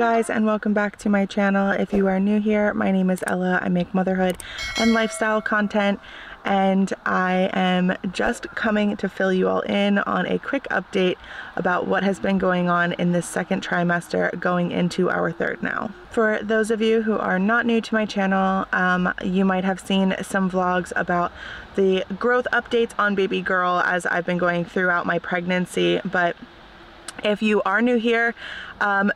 guys, and welcome back to my channel. If you are new here, my name is Ella. I make motherhood and lifestyle content, and I am just coming to fill you all in on a quick update about what has been going on in this second trimester going into our third now. For those of you who are not new to my channel, you might have seen some vlogs about the growth updates on baby girl as I've been going throughout my pregnancy, but if you are new here,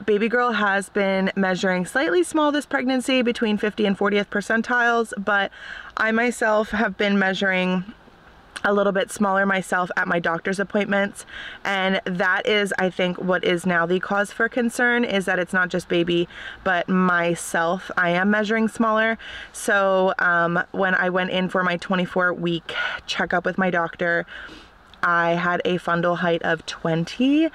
baby girl has been measuring slightly small this pregnancy, between 50 and 40th percentiles, but I myself have been measuring a little bit smaller myself at my doctor's appointments, and that is, I think, what is now the cause for concern, is that it's not just baby but myself. I am measuring smaller. So when I went in for my 24-week checkup with my doctor, I had a fundal height of 20,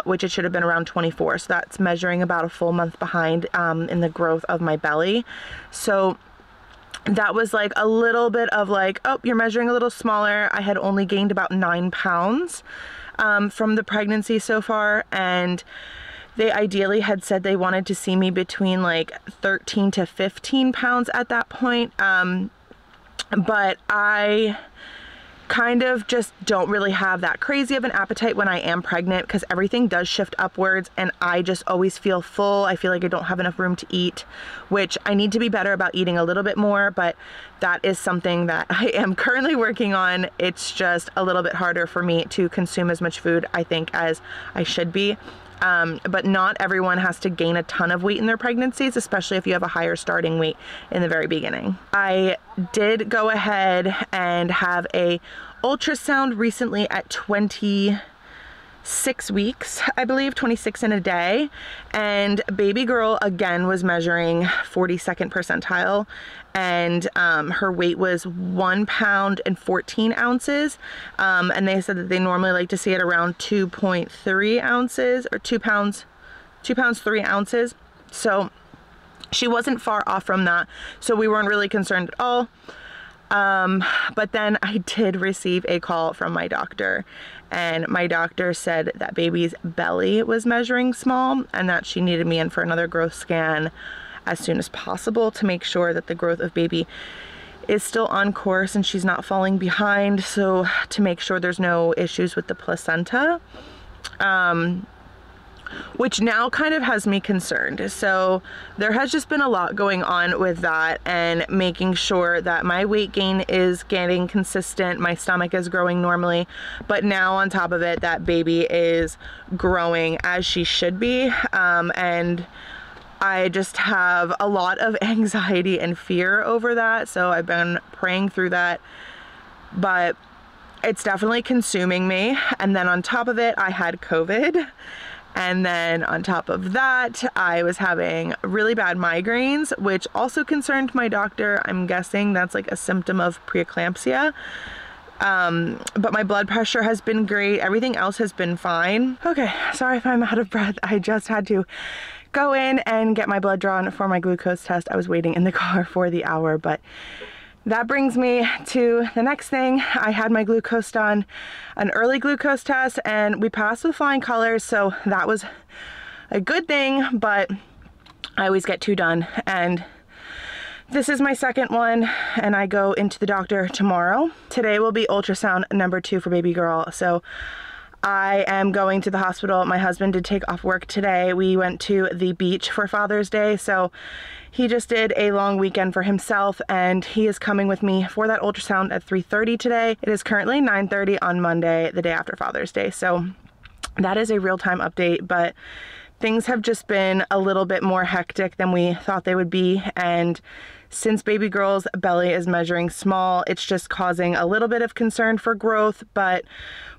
which it should have been around 24. So that's measuring about a full month behind in the growth of my belly. So that was like a little bit of like, oh, you're measuring a little smaller. I had only gained about 9 pounds from the pregnancy so far. And they ideally had said they wanted to see me between like 13 to 15 pounds at that point. But I kind of just don't really have that crazy of an appetite when I am pregnant, because everything does shift upwards and I just always feel full. I feel like I don't have enough room to eat, which I need to be better about eating a little bit more, but that is something that I am currently working on. It's just a little bit harder for me to consume as much food, I think, as I should be. But not everyone has to gain a ton of weight in their pregnancies, especially if you have a higher starting weight in the very beginning. I did go ahead and have a ultrasound recently at 26 weeks, I believe, 26 in a day, and baby girl again was measuring 42nd percentile, and her weight was 1 pound and 14 ounces, and they said that they normally like to see it around 2.3 ounces, or 2 pounds 3 ounces. So she wasn't far off from that, so we weren't really concerned at all. But then I did receive a call from my doctor, and my doctor said that baby's belly was measuring small and that she needed me in for another growth scan as soon as possible to make sure that the growth of baby is still on course and she's not falling behind, so to make sure there's no issues with the placenta, which now kind of has me concerned. So there has just been a lot going on with that, and making sure that my weight gain is getting consistent, my stomach is growing normally, but now on top of it, that baby is growing as she should be, and I just have a lot of anxiety and fear over that. So I've been praying through that, but it's definitely consuming me. And then on top of it, I had COVID. And then on top of that, I was having really bad migraines, which also concerned my doctor. I'm guessing that's like a symptom of preeclampsia. But my blood pressure has been great. Everything else has been fine. Okay, sorry if I'm out of breath. I just had to go in and get my blood drawn for my glucose test. I was waiting in the car for the hour, but that brings me to the next thing. I had my glucose done, an early glucose test, and we passed with flying colors, so that was a good thing, but I always get 2 done, and this is my second one, and I go into the doctor tomorrow. Today will be ultrasound number 2 for baby girl, so I am going to the hospital. My husband did take off work today. We went to the beach for Father's Day, so he just did a long weekend for himself, and he is coming with me for that ultrasound at 3:30 today. It is currently 9:30 on Monday, the day after Father's Day, so that is a real-time update, but things have just been a little bit more hectic than we thought they would be, and since baby girl's belly is measuring small, it's just causing a little bit of concern for growth, but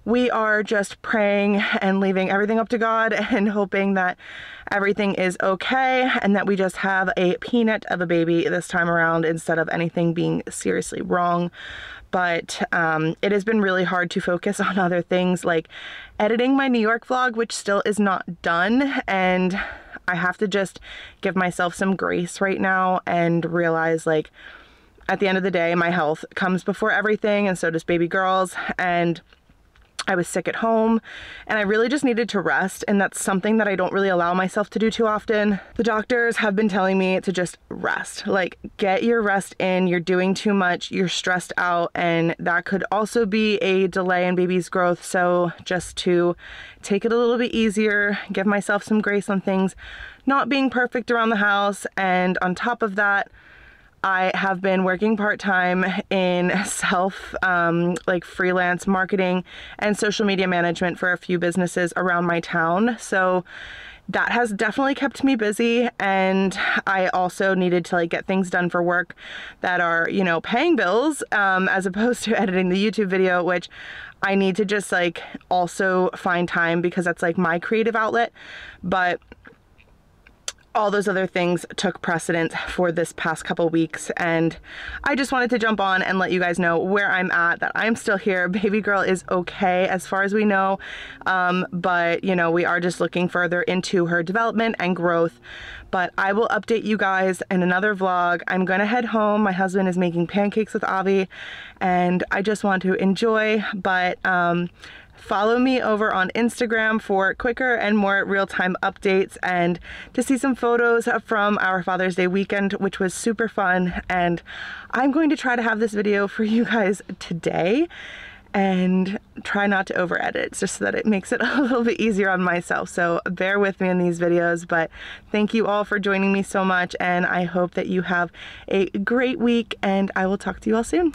we are just praying and leaving everything up to God and hoping that everything is okay and that we just have a peanut of a baby this time around instead of anything being seriously wrong. But it has been really hard to focus on other things like editing my New York vlog, which still is not done, and I have to just give myself some grace right now and realize, like, at the end of the day, my health comes before everything, and so does baby girl's, and I was sick at home and I really just needed to rest, and that's something that I don't really allow myself to do too often. The doctors have been telling me to just rest, like get your rest in. You're doing too much, you're stressed out, and that could also be a delay in baby's growth. So just to take it a little bit easier, give myself some grace on things not being perfect around the house. And on top of that, I have been working part-time in like freelance marketing and social media management for a few businesses around my town. So that has definitely kept me busy, and I also needed to like get things done for work that are, you know, paying bills, as opposed to editing the YouTube video, which I need to just like also find time because that's like my creative outlet. But all those other things took precedence for this past couple weeks, and I just wanted to jump on and let you guys know where I'm at, that I'm still here. Baby girl is okay as far as we know, but you know, we are just looking further into her development and growth. But I will update you guys in another vlog. I'm gonna head home. My husband is making pancakes with Avi and I just want to enjoy. But follow me over on Instagram for quicker and more real-time updates and to see some photos from our Father's Day weekend, which was super fun. And I'm going to try to have this video for you guys today and try not to over edit, just so that it makes it a little bit easier on myself. So bear with me in these videos, but thank you all for joining me so much, and I hope that you have a great week, and I will talk to you all soon.